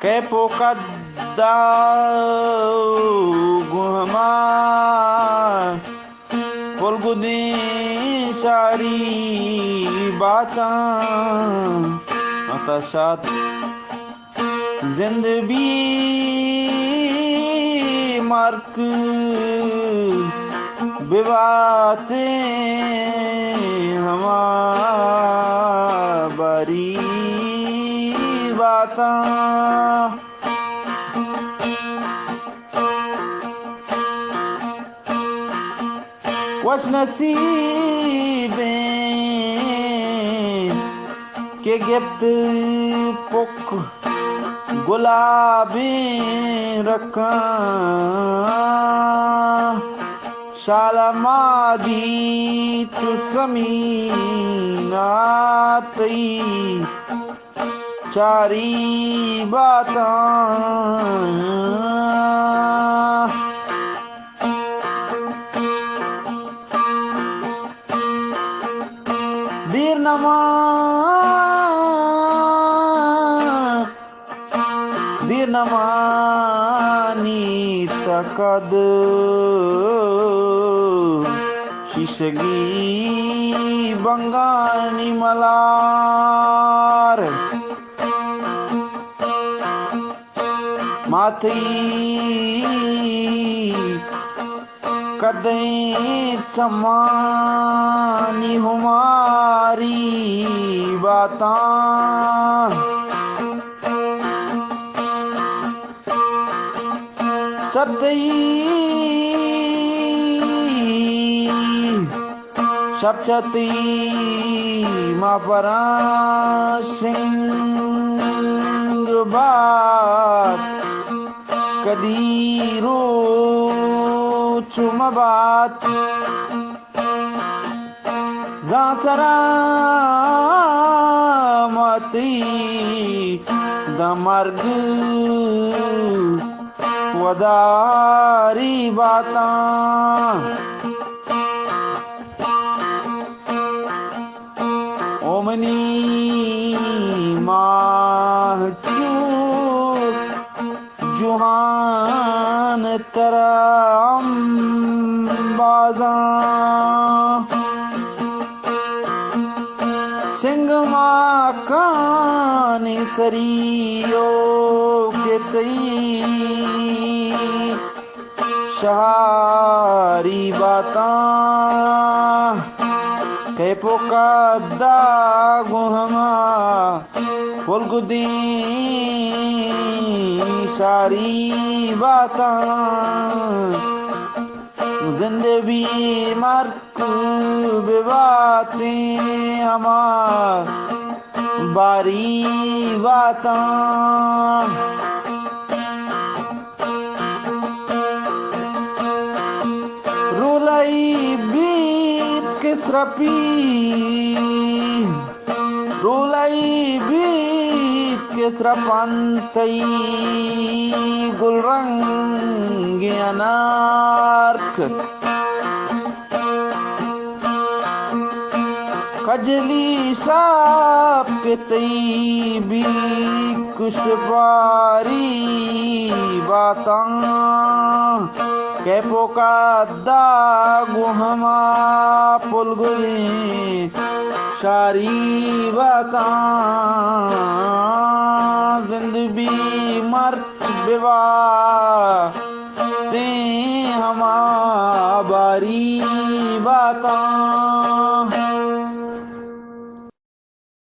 capo कद्दा गुहमा पुलगुदी सारी बातां अतशात जिंदगी मर्क बिवाते हमारी बातां वश नसीबें के गिफ्ट पुक गुलाबें रखा शालमादी चुसमीनाती चारी बातां देर नमानी तकद शिशगी बंगानी मलार माथी कदें चमानी हमारी बातां सप्चती मापरा सिंह बात कदीरो चुमबात जासरामती दमर्ग वदारी बातां ओमनी माहचूक जुहान तरम बाज़ां सिंह माकानी सरियो के तई शहारी बातां कैपो कद्दा गुहमा पुलगुदी सारी बातां जिंदगी मर्क बिवातें हमारी बातां रुलाई बीत किसरपी रुलाई बीत किसरपंतई गुलरंग अनार्क कजली साप के तई भी कुशवारी बातां कैपो कद्दा गुहमा पुलगुदी सारी बातां जिंदगी मर्क बिवातें हमारी बातां